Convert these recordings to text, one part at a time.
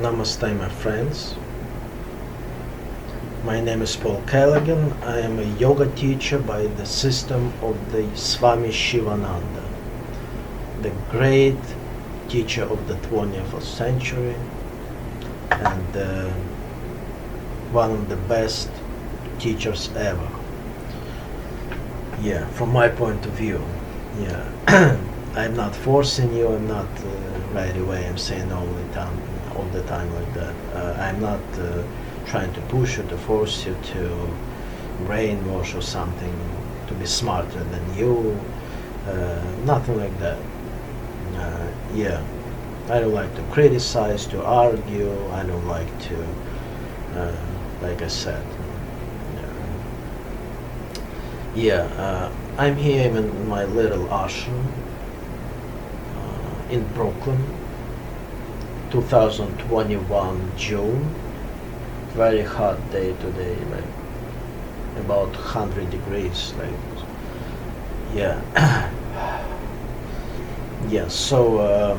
Namaste, my friends. My name is Pavel Kalagin. I am a yoga teacher by the system of the Swami Sivananda, the great teacher of the 20th century and one of the best teachers ever. Yeah, from my point of view. Yeah, I'm not forcing you. I'm not right away. I'm saying all the time like that. I'm not trying to push you, to force you to brainwash or something, to be smarter than you. Nothing like that. Yeah, I don't like to criticize, to argue. I don't like to, like I said. I'm here in my little ashram in Brooklyn, 2021 June. Very hot day today, like about 100 degrees, like, yeah. Yeah, so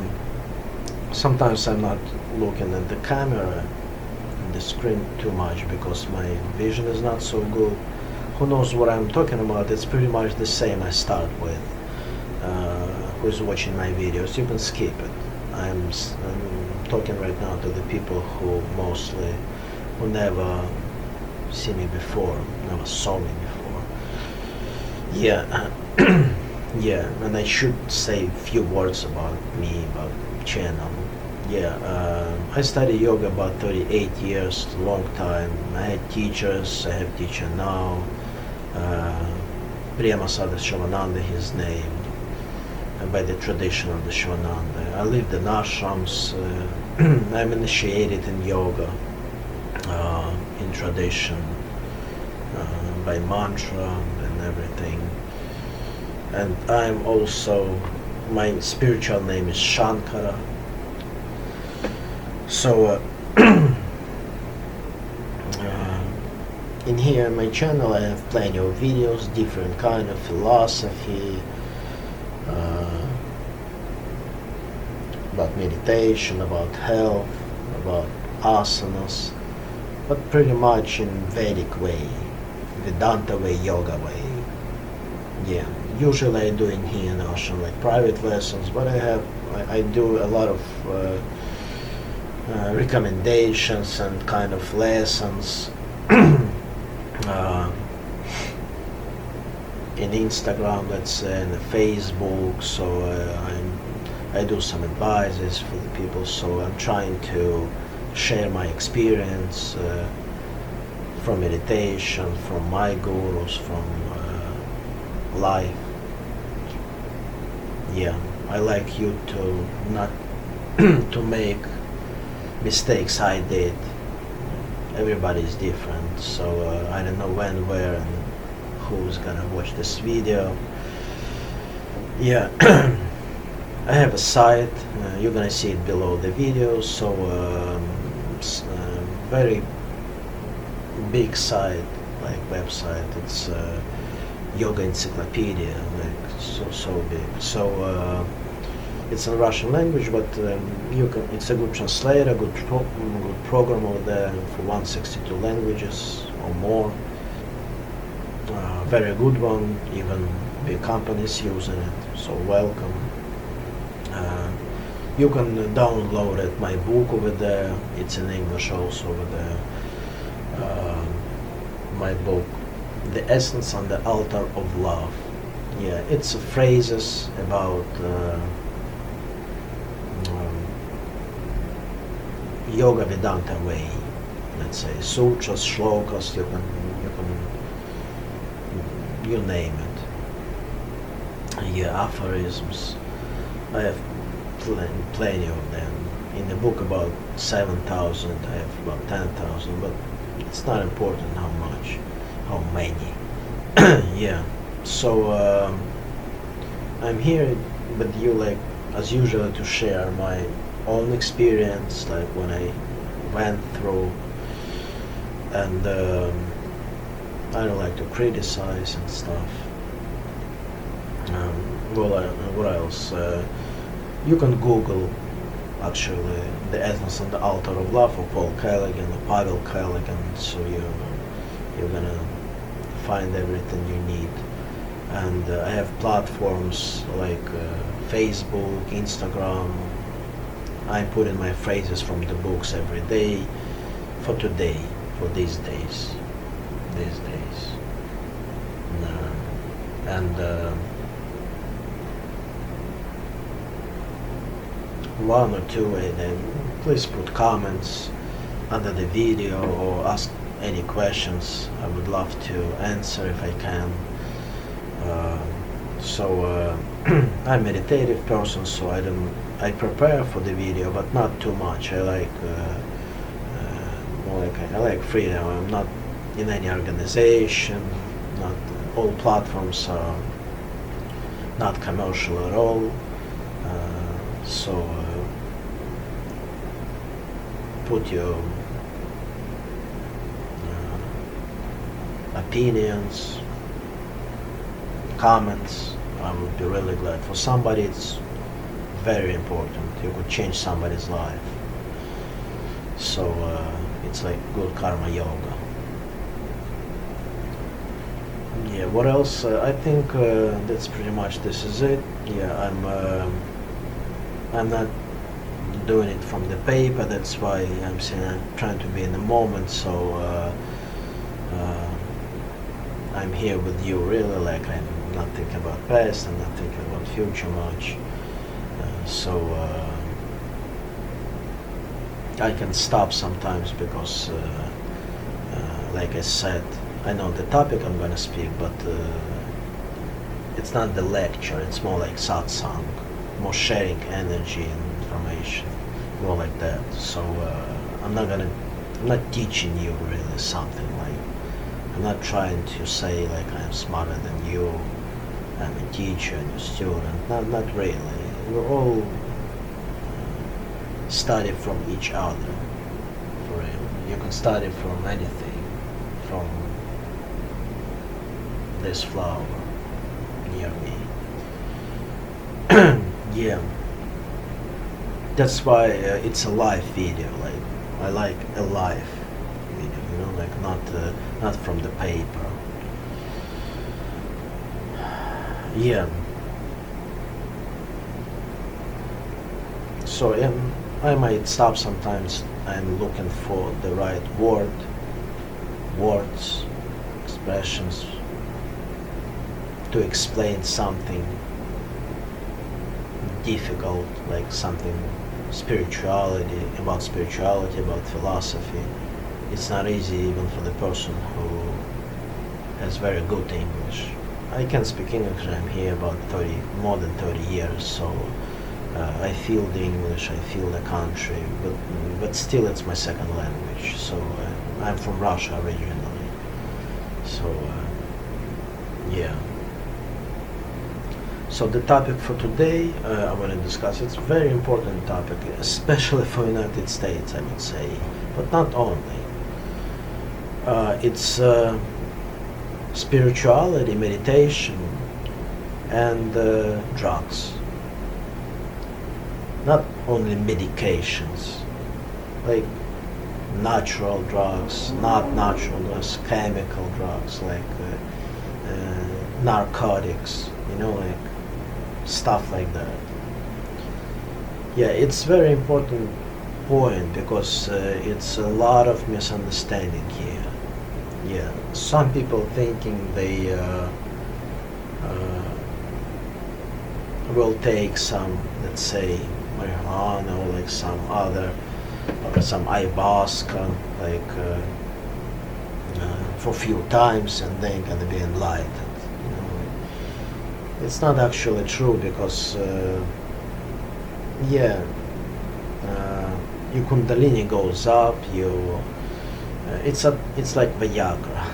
sometimes I'm not looking at the camera and the screen too much because my vision is not so good. Who knows what I'm talking about? It's pretty much the same I start with. Who's watching my videos, you can skip it. I'm talking right now to the people who never see me before, never saw me before. Yeah, yeah, and I should say a few words about me, about channel. Yeah, I studied yoga about 38 years, a long time. I had teachers, I have teacher now. Prema-Sada Shivananda, his name, by the tradition of the Shivananda. I lived in ashrams. I'm initiated in yoga, in tradition, by mantra and everything. And I'm also, my spiritual name is Sankara. So in here in my channel I have plenty of videos, different kind of philosophy, about meditation, about health, about asanas, but pretty much in Vedic way, Vedanta way, yoga way. Yeah, usually I do in here in Ashram like private lessons, but I do a lot of recommendations and kind of lessons in Instagram, let's say, and Facebook. So I do some advices for the people. So I'm trying to share my experience from meditation, from my gurus, from life. Yeah, I like you to not to make mistakes I did. Everybody is different, so I don't know when, where, and who's gonna watch this video. Yeah, I have a site. You're gonna see it below the video. So it's very big site, like website. It's yoga encyclopedia, like so big. So it's in Russian language, but it's a good translator, good program over there for 162 languages or more. Very good one, even big companies using it, so welcome. You can download it, my book over there, it's in English also over there. My book, The Essence on the Altar of Love. Yeah, it's phrases about yoga Vedanta way, let's say, sutras, shlokas, you name it. Yeah, aphorisms. I have plenty of them. In the book about 7,000, I have about 10,000, but it's not important how much, how many. Yeah, so I'm here with you, like as usual, to share my own experience, like when I went through, and I don't like to criticize and stuff. What else? You can Google actually the Essence on the Altar of Love of Pavel Kalagin or Pavel Kalagin, so you're gonna find everything you need. And I have platforms like Facebook, Instagram. I'm putting my phrases from the books every day for today, for these days. And one or two, and please put comments under the video or ask any questions. I would love to answer if I can. I'm a meditative person, so I prepare for the video, but not too much. I like I like freedom. I'm not in any organization. Not all platforms are not commercial at all. Put your opinions, comments. I would be really glad. For somebody it's very important. You could change somebody's life. So it's like good karma yoga. Yeah, what else? I think that's pretty much, this is it. Yeah, I'm not doing it from the paper, that's why I'm saying I'm trying to be in the moment, so I'm here with you really, like I'm not thinking about past, I'm not thinking about future much, I can stop sometimes because like I said, I know the topic I'm gonna speak, but it's not the lecture, it's more like satsang, more sharing energy and information, more like that. So I'm not teaching you really something, like I'm not trying to say like I'm smarter than you, I'm a teacher and a student, not really. We're all study from each other, for real. You can study from anything, from this flower near me. Yeah, that's why it's a live video. Like I like a live video, like not from the paper. Yeah. So I might stop sometimes. I'm looking for the right words, expressions to explain something difficult, like something about spirituality, about philosophy. It's not easy even for the person who has very good English. I can speak English, I'm here about more than 30 years, so I feel the English, I feel the country, but still it's my second language. So I'm from Russia originally. So yeah. So the topic for today, I want to discuss, it's a very important topic, especially for United States, I would say, but not only. It's spirituality, meditation, and drugs. Not only medications, like natural drugs, not natural drugs, chemical drugs, like narcotics, like stuff like that. Yeah, it's very important point because it's a lot of misunderstanding here. Yeah, some people thinking they will take some, let's say, marijuana or like some other, or some ayahuasca, like for a few times, and then gonna be enlightened. It's not actually true because your kundalini goes up. It's like Viagra,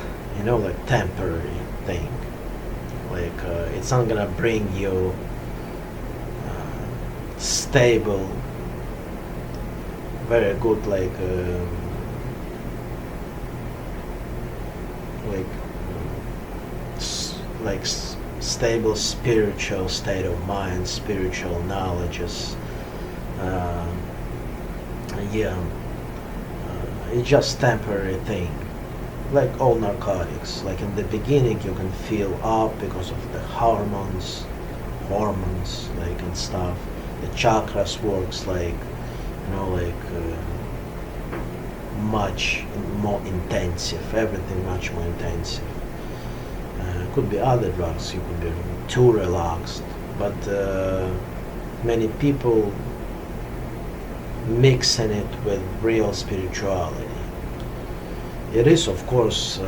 like temporary thing. Like it's not gonna bring you stable, very good, stable spiritual state of mind, spiritual knowledges. yeah, it's just temporary thing. Like all narcotics, like in the beginning you can feel up because of the hormones, like and stuff. The chakras works like, much more intensive, everything much more intensive. Could be other drugs, you could be too relaxed, but many people mixing it with real spirituality. It is, of course,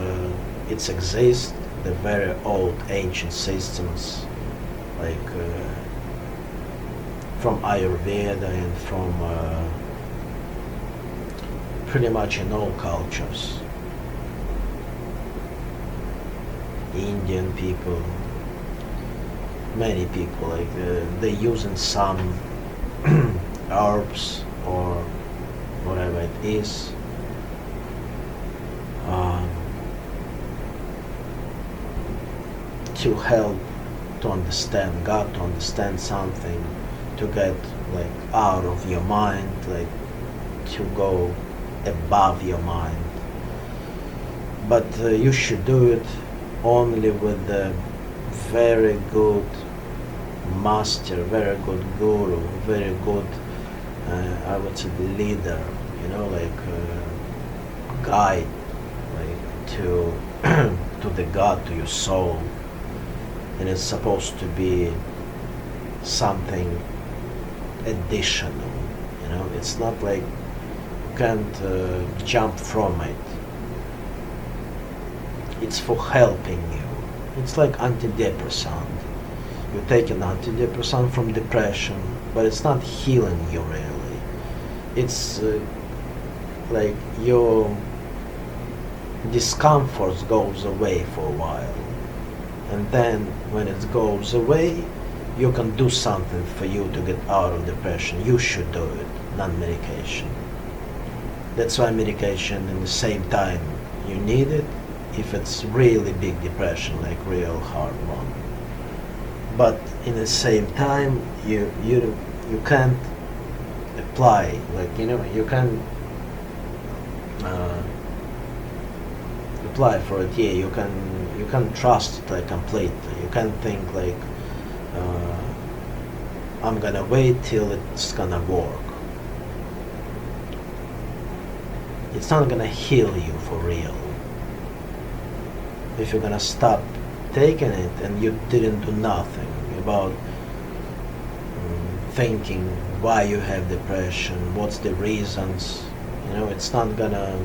it exists, the very old ancient systems, like from Ayurveda and from pretty much in all cultures. Indian people, many people, like they using some herbs or whatever it is. To help to understand God, to understand something, to get like out of your mind, like to go above your mind. But you should do it only with a very good master, very good guru, very good, I would say, leader, guide, like to to the God, to your soul. And it's supposed to be something additional, it's not like you can't jump from it. It's for helping you. It's like antidepressant. You take an antidepressant from depression, but it's not healing you really. It's like your discomfort goes away for a while. And then when it goes away, you can do something for you to get out of depression. You should do it, not medication. That's why medication in the same time you need it, if it's really big depression, like real hard one. But in the same time, you can't apply, like you can apply for it. Yeah, you can trust it like completely. You can think like I'm gonna wait till it's gonna work. It's not gonna heal you for real. If you're gonna stop taking it and you didn't do nothing about thinking why you have depression, what's the reasons, it's not gonna,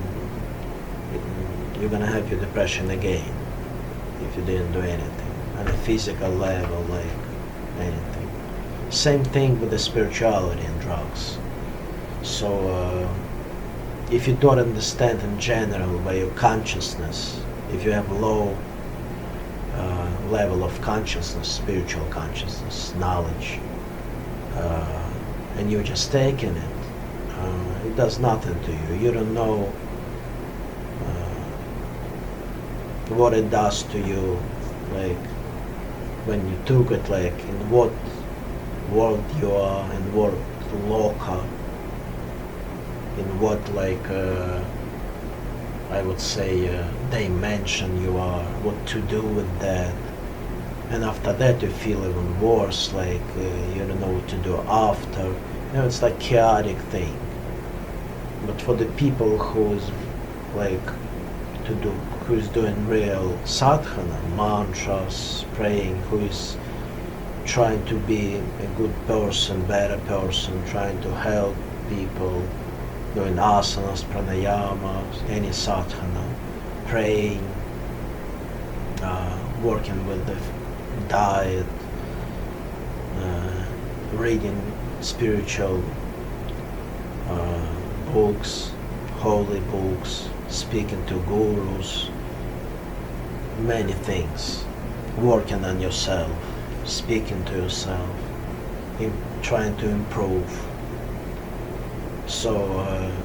you're gonna have your depression again if you didn't do anything on a physical level, like anything. Same thing with the spirituality and drugs. So if you don't understand in general by your consciousness, if you have low level of consciousness, spiritual consciousness, knowledge, and you're just taking it, it does nothing to you. You don't know what it does to you, like when you took it, like in what world you are, in what loka, in what I would say dimension you are, what to do with that. And after that you feel even worse, like you don't know what to do after. It's like chaotic thing. But for the people who's doing real sadhana, mantras, praying, who is trying to be a good person, better person, trying to help people, doing asanas, pranayamas, any sadhana, praying, working with the diet, reading spiritual books, holy books, speaking to gurus, many things, working on yourself, speaking to yourself, trying to improve. So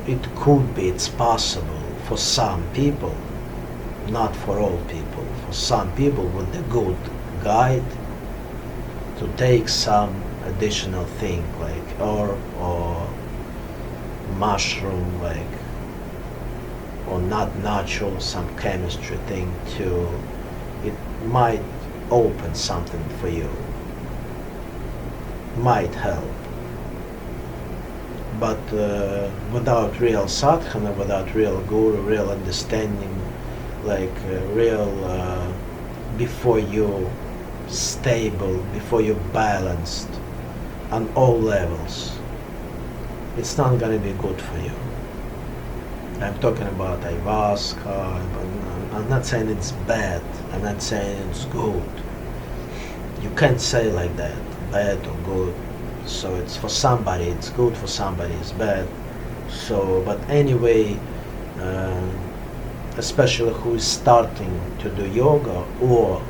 it could be, it's possible for some people, not for all people, for some people with a good guide to take some additional thing like or mushroom, like, or not natural, some chemistry thing to, it might open something for you, might help. But without real sadhana, without real guru, real understanding, like real, before you stable, before you balanced on all levels, it's not going to be good for you. I'm talking about ayahuasca, I'm not saying it's bad, I'm not saying it's good. You can't say like that, bad or good. So it's for somebody it's good, for somebody it's bad. So, but anyway, especially who is starting to do yoga, or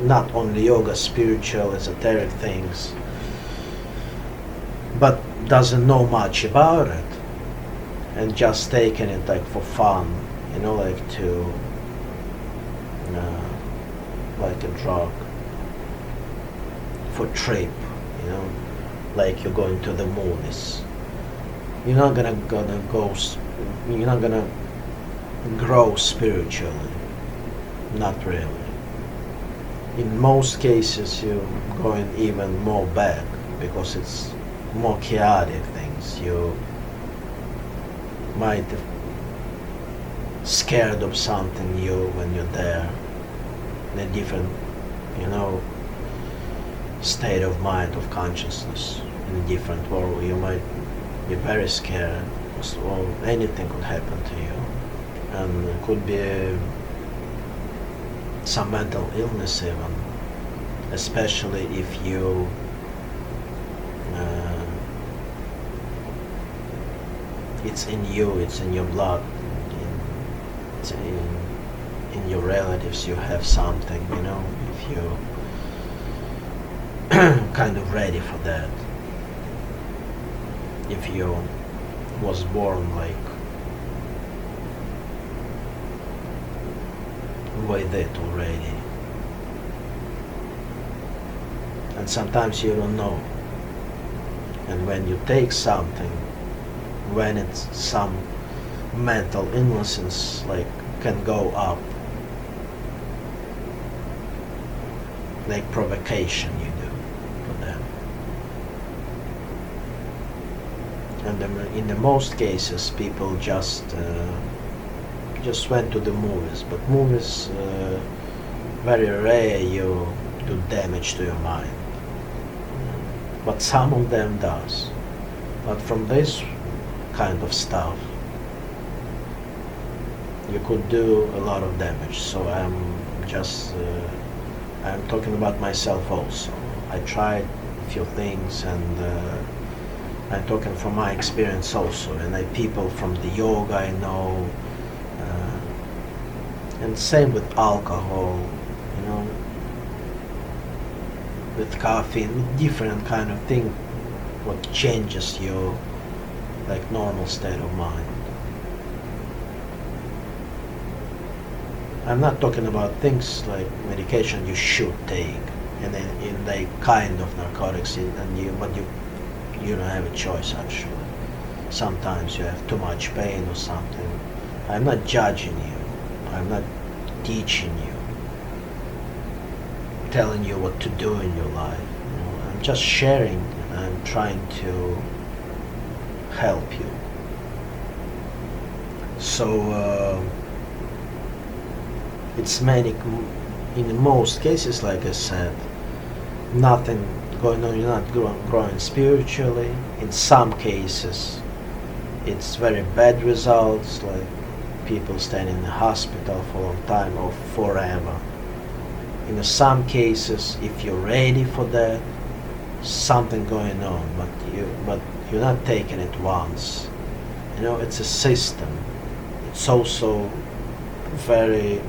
not only yoga, spiritual, esoteric things, but doesn't know much about it, and just taking it like for fun, like to, like a drug, for trip, like you're going to the movies. You're not gonna you're not gonna grow spiritually, not really. In most cases you're going even more back, because it's more chaotic things. You might be scared of something new when you're there, in a different, state of mind, of consciousness, in a different world. You might be very scared, or anything could happen to you, and it could be some mental illness even, especially if you it's in you, it's in your blood, it's in your relatives. You have something, if you kind of ready for that, if you was born like with it already. And sometimes you don't know, and when you take something, when it's some mental illnesses, like, can go up, like provocation you do for them. And in the most cases people just went to the movies, but movies, very rare you do damage to your mind, but some of them does. But from this kind of stuff you could do a lot of damage. So I'm talking about myself also. I tried a few things, and I'm talking from my experience also, and people from the yoga I know, and same with alcohol, with caffeine, with different kind of thing, what changes your like normal state of mind. I'm not talking about things like medication you should take, and then in like kind of narcotics, but you don't have a choice actually. Sometimes you have too much pain or something. I'm not judging you. I'm not teaching you, telling you what to do in your life. I'm just sharing, and I'm trying to help you. So it's in most cases, like I said, nothing going on. You're not growing spiritually. In some cases it's very bad results, like people staying in the hospital for a long time or forever. In some cases, if you're ready for that, something going on, but you're not taking it once. It's a system. It's also very,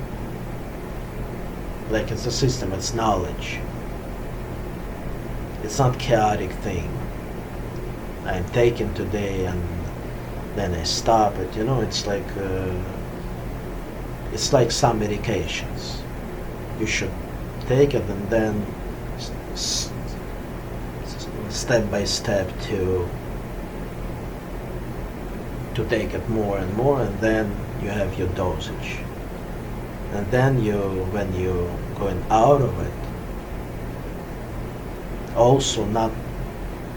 like, it's a system, it's knowledge. It's not chaotic thing. I'm taking today and then I stop it. It's like some medications. You should take it and then step by step to take it more and more, and then you have your dosage. And then when you're going out of it, also not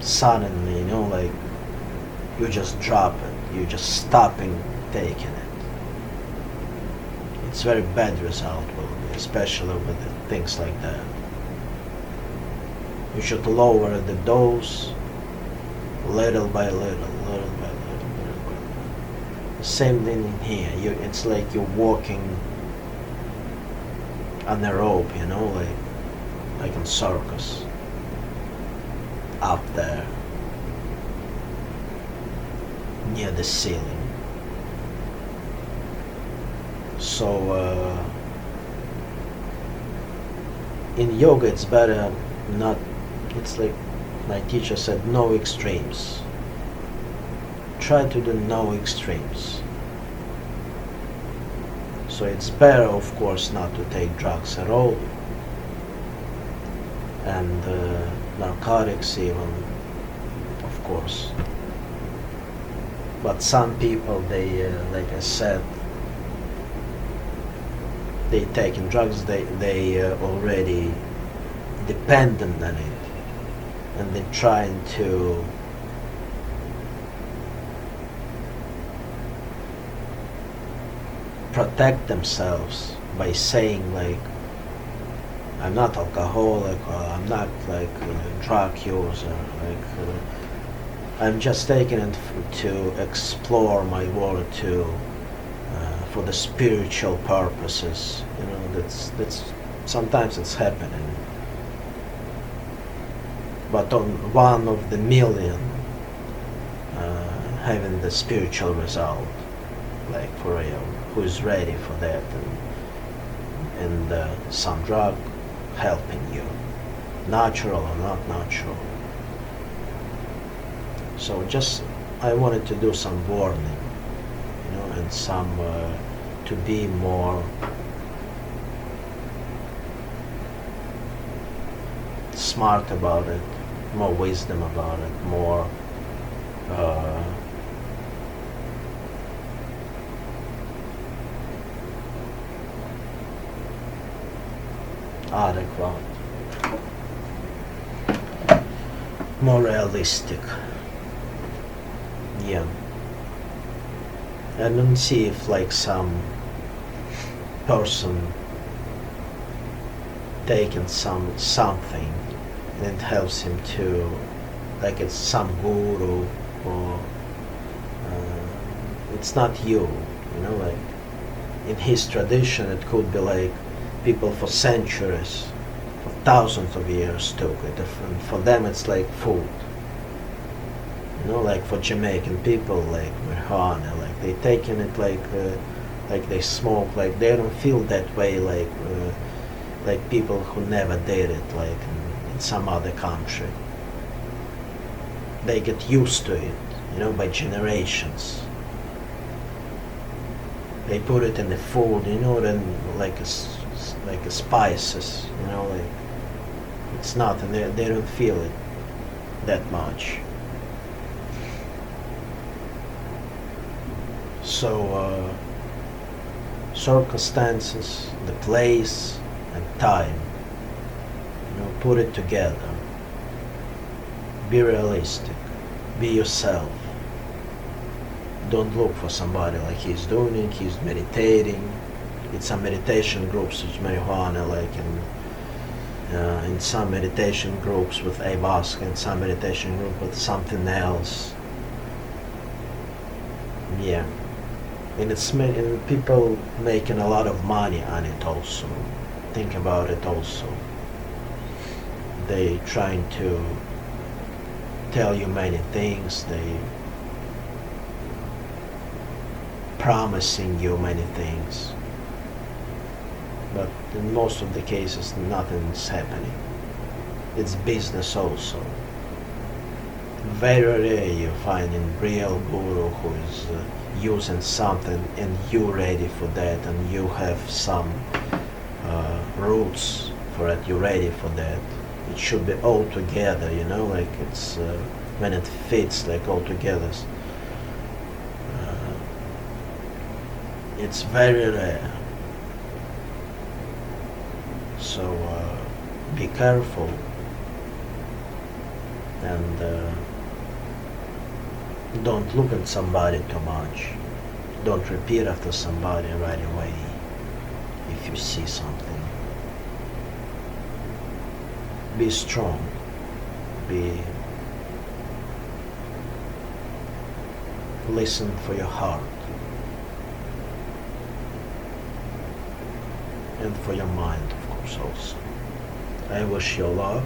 suddenly, like you just drop it, you're just stopping taking it. It's very bad result, especially with things like that. You should lower the dose little by little, little by little, little by little. The same thing in here. It's like you're walking on a rope, like in circus, up there, near the ceiling. So in yoga it's better not, it's like my teacher said, no extremes. Try to do no extremes. So it's better, of course, not to take drugs at all, and narcotics even, of course. But some people, they, like I said, they taking drugs, they already dependent on it, and they're trying to protect themselves by saying like, I'm not alcoholic, or I'm not like a drug user, like I'm just taking it to explore my world for the spiritual purposes. That's sometimes it's happening, but on one of the million having the spiritual result, like for real, who is ready for that, and some drug helping you, natural or not natural. So just I wanted to do some warning, and some to be more smart about it, more wisdom about it, more adequate, more realistic. Yeah. And then see if like some person taking something, and it helps him to, like it's some guru, or it's not you, like in his tradition it could be like people for centuries, for thousands of years took it, and for them it's like food. Like for Jamaican people, like marijuana, like they taking it like they smoke, like they don't feel that way like people who never did it, like in some other country. They get used to it, by generations. They put it in the food, then like a spices, like it's nothing. They don't feel it that much. So circumstances, the place and time, put it together. Be realistic. Be yourself. Don't look for somebody like he's doing it, he's meditating. In some meditation groups with marijuana, like in some meditation groups with ayahuasca, in some meditation group with something else. Yeah. And and people making a lot of money on it also. Think about it also. They trying to tell you many things. They promising you many things. But in most of the cases, nothing's happening. It's business also. Very rare you find a real guru who is using something and you're ready for that, and you have some roots for it, you're ready for that. it should be all together, you know, like it's when it fits like all together. It's very rare. So be careful and don't look at somebody too much. Don't repeat after somebody right away if you see something. Be strong. Listen for your heart and for your mind, of course, also. I wish you luck.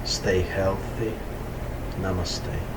Stay healthy. Namaste.